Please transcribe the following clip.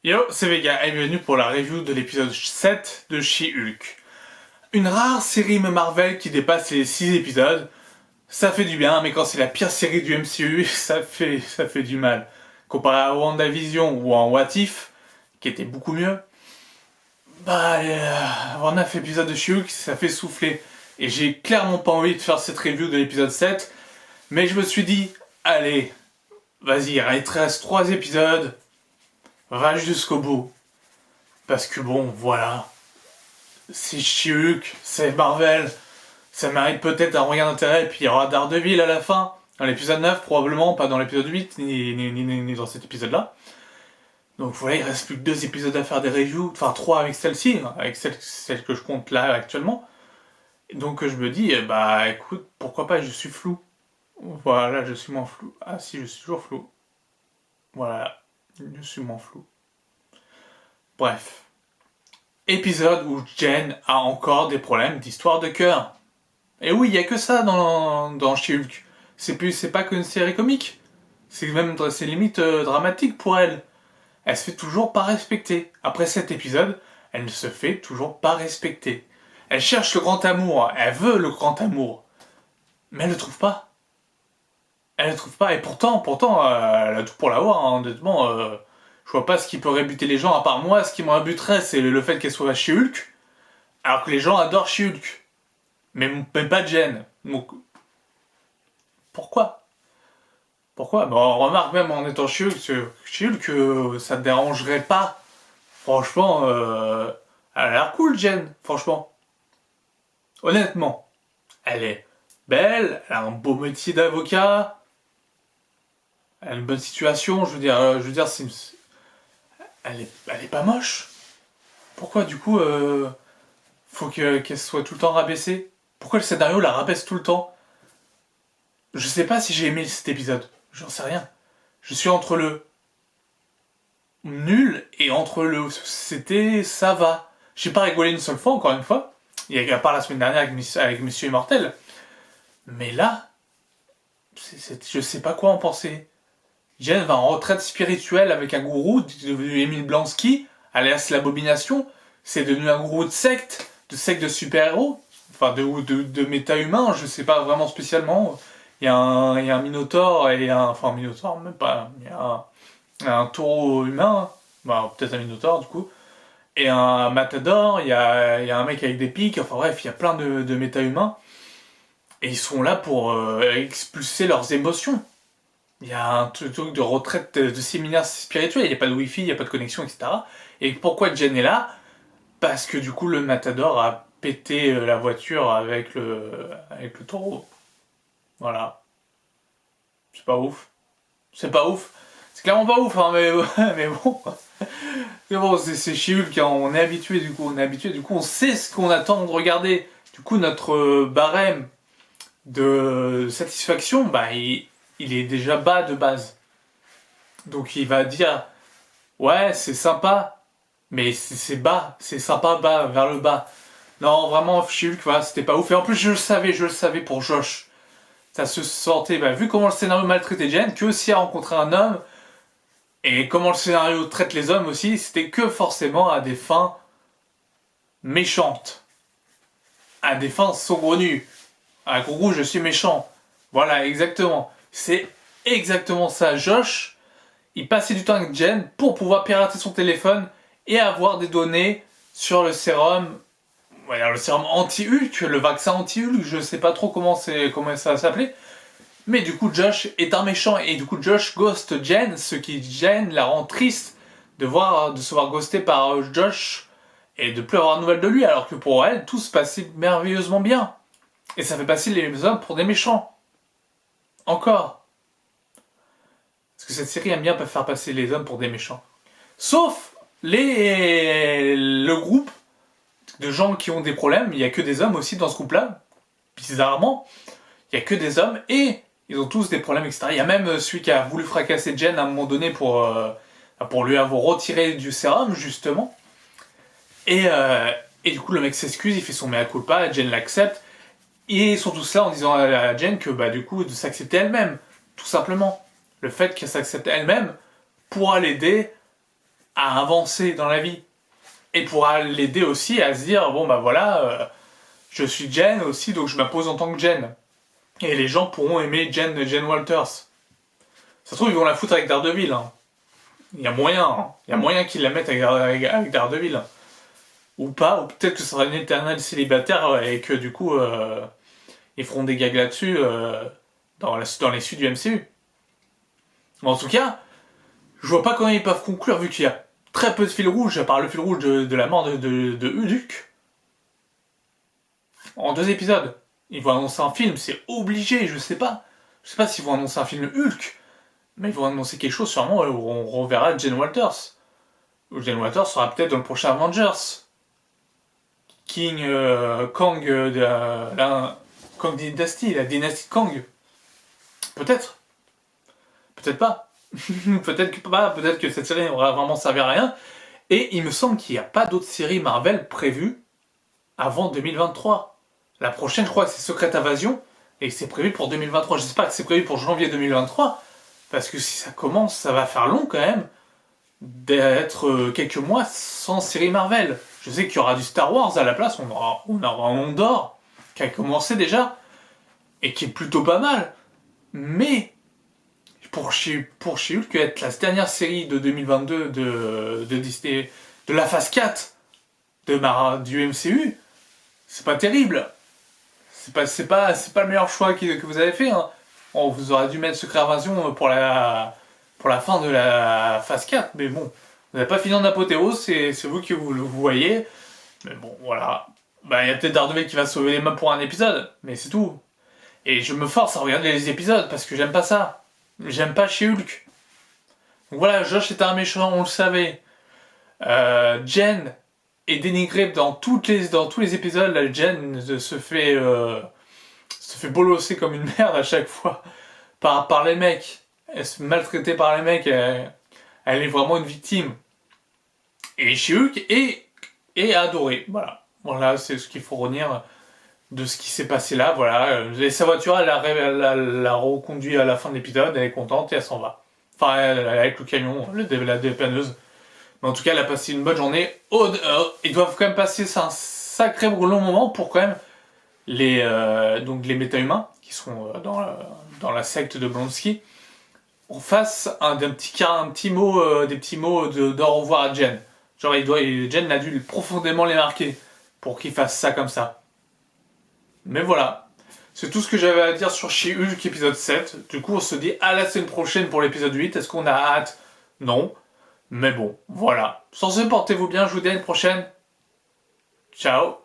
Yo, c'est Vega et bienvenue pour la review de l'épisode 7 de She-Hulk. Une rare série Marvel qui dépasse les 6 épisodes. Ça fait du bien, mais quand c'est la pire série du MCU, ça fait du mal. Comparé à WandaVision ou en What If, qui était beaucoup mieux, avoir 9 épisodes de She-Hulk, ça fait souffler. Et j'ai clairement pas envie de faire cette review de l'épisode 7, mais je me suis dit, allez, vas-y, il te reste 3 épisodes, va jusqu'au bout. Parce que bon, voilà, c'est She-Hulk, c'est Marvel, ça mérite peut-être un regard d'intérêt, et puis il y aura Daredevil à la fin, dans l'épisode 9 probablement, pas dans l'épisode 8, ni dans cet épisode-là. Donc voilà, il reste plus que 2 épisodes à faire des reviews, enfin 3 avec celle-ci, avec celle que je compte là actuellement. Donc je me dis, bah écoute, pourquoi pas, je suis flou. Voilà, je suis moins flou. Ah si, je suis toujours flou. Voilà, je suis moins flou. Bref. Épisode où Jen a encore des problèmes d'histoire de cœur. Et oui, il y a que ça dans She-Hulk. C'est pas qu'une série comique. C'est limite dramatique pour elle. Elle se fait toujours pas respecter. Après cet épisode, elle ne se fait toujours pas respecter. Elle cherche le grand amour, elle veut le grand amour, mais elle le trouve pas. Elle le trouve pas, et pourtant, elle a tout pour l'avoir, hein, honnêtement. Je vois pas ce qui peut rebuter les gens, à part moi, ce qui me rebuterait, c'est le fait qu'elle soit chez Hulk, alors que les gens adorent chez Hulk. Mais même pas Jen. Donc, pourquoi? Pourquoi? Bon, on remarque même en étant chez Hulk, que ça te dérangerait pas. Franchement, elle a l'air cool, Jen, franchement. Honnêtement, elle est belle, elle a un beau métier d'avocat, elle a une bonne situation, elle est pas moche. Pourquoi du coup, qu'elle soit tout le temps rabaissée? Pourquoi le scénario la rabaisse tout le temps? Je sais pas si j'ai aimé cet épisode, j'en sais rien. Je suis entre le nul et entre le ça va. J'ai pas rigolé une seule fois, encore une fois. Il y a à part la semaine dernière avec Monsieur Immortel. Mais là, je sais pas quoi en penser. Jen va en retraite spirituelle avec un gourou devenu Emile Blansky, alias l'abomination. C'est devenu un gourou de secte de super-héros, enfin de méta-humains, je sais pas vraiment spécialement. Il y a un Minotaure et un. Enfin, un Minotaure, même pas. Il y a un taureau humain, bah, peut-être un Minotaure du coup, et un Matador, il y a un mec avec des pics, enfin bref, il y a plein de méta-humains. Et ils sont là pour expulser leurs émotions. Il y a un truc de retraite de séminaire spirituel, il n'y a pas de wifi, il n'y a pas de connexion, etc. Et pourquoi Jen est là? Parce que du coup le Matador a pété la voiture avec le taureau. Voilà. C'est pas ouf. C'est pas ouf. C'est clairement pas ouf, hein, mais, mais bon. Mais bon, c'est She-Hulk, hein, on est habitué du coup, on sait ce qu'on attend de regarder. Du coup, notre barème de satisfaction, bah, il est déjà bas de base. Donc il va dire, ouais, c'est sympa, mais c'est bas, c'est sympa bas, vers le bas. Non, vraiment, She-Hulk, voilà, c'était pas ouf. Et en plus, je le savais pour Josh. Ça se sentait, bah, vu comment le scénario maltraitait Jen, que si elle rencontrait un homme, et comment le scénario traite les hommes aussi, c'était que forcément à des fins méchantes. À des fins saugrenues. À gros, je suis méchant. Voilà, exactement. C'est exactement ça. Josh, il passait du temps avec Jen pour pouvoir pirater son téléphone et avoir des données sur le sérum. Le sérum anti-Hulk, le vaccin anti-Hulk, je sais pas trop comment ça va s'appeler. Mais du coup, Josh est un méchant et du coup, Josh ghost Jen, ce qui Jen la rend triste de se voir ghosté par Josh et de plus avoir de nouvelles de lui, alors que pour elle, tout se passait merveilleusement bien. Et ça fait passer les hommes pour des méchants. Encore. Parce que cette série aime bien faire passer les hommes pour des méchants. Sauf le groupe de gens qui ont des problèmes, il n'y a que des hommes aussi dans ce groupe-là. Bizarrement, il n'y a que des hommes et ils ont tous des problèmes, etc. Il y a même celui qui a voulu fracasser Jen à un moment donné pour lui avoir retiré du sérum, justement. Et du coup, le mec s'excuse, il fait son mea culpa, Jen l'accepte. Et ils sont tous là en disant à Jen que, bah, du coup, de s'accepter elle-même, tout simplement. Le fait qu'elle s'accepte elle-même pourra l'aider à avancer dans la vie. Et pourra l'aider aussi à se dire, bon bah voilà, je suis Jen aussi, donc je m'impose en tant que Jen. Et les gens pourront aimer Jen Walters. Ça se trouve, ils vont la foutre avec Daredevil. Hein. Il y a moyen, hein. Il y a moyen qu'ils la mettent avec Daredevil. Ou pas, ou peut-être que ce sera une éternelle célibataire et que du coup, ils feront des gags là-dessus dans les suites du MCU. Mais en tout cas, je vois pas comment ils peuvent conclure vu qu'il y a très peu de fil rouge, à part le fil rouge de la mort de Hulk. En 2 épisodes. Ils vont annoncer un film, c'est obligé, je sais pas. Je sais pas s'ils vont annoncer un film Hulk, mais ils vont annoncer quelque chose sûrement où on reverra Jen Walters. Jen Walters sera peut-être dans le prochain Avengers. Kang Kang Dynasty, la dynastie de Kang. Peut-être. Peut-être pas. Peut-être que pas. Peut-être que cette série n'aura vraiment servi à rien. Et il me semble qu'il n'y a pas d'autres séries Marvel prévues avant 2023. La prochaine, je crois que c'est Secret Invasion. Et c'est prévu pour 2023. J'espère que c'est prévu pour janvier 2023. Parce que si ça commence, ça va faire long quand même d'être quelques mois sans série Marvel. Je sais qu'il y aura du Star Wars à la place, on aura un Andor qui a commencé déjà et qui est plutôt pas mal. Mais pour chez Hulk, être la dernière série de 2022 de Disney, de la phase 4 du MCU, c'est pas terrible. C'est pas le meilleur choix que vous avez fait. Hein. On vous aurait dû mettre Secret Invasion pour la fin de la phase 4, mais bon, vous n'avez pas fini en apothéose, c'est vous qui vous voyez. Mais bon, voilà. Bah, il y a peut-être Daredevil qui va sauver les mains pour un épisode, mais c'est tout. Et je me force à regarder les épisodes parce que j'aime pas ça. J'aime pas chez Hulk. Donc voilà, Josh est un méchant, on le savait. Jen est dénigrée dans tous les épisodes. La Jen se fait bolosser comme une merde à chaque fois par les mecs. Elle se fait maltraiter par les mecs. Elle est vraiment une victime. Et She-Hulk est adorée. Voilà, c'est ce qu'il faut retenir de ce qui s'est passé là. Voilà. Et sa voiture, elle l'a reconduit à la fin de l'épisode. Elle est contente et elle s'en va. Enfin, avec le camion, la dépanneuse. Mais en tout cas, elle a passé une bonne journée. Ils doivent quand même passer un sacré long moment pour quand même les méta-humains qui sont dans la secte de Blonsky. On fasse des petits mots d'au revoir à Jen. Genre, Jen a dû profondément les marquer pour qu'il fasse ça comme ça. Mais voilà. C'est tout ce que j'avais à dire sur She-Hulk épisode 7. Du coup, on se dit à la semaine prochaine pour l'épisode 8. Est-ce qu'on a hâte? Non. Mais bon, voilà. Sans ce, portez-vous bien. Je vous dis à une prochaine. Ciao.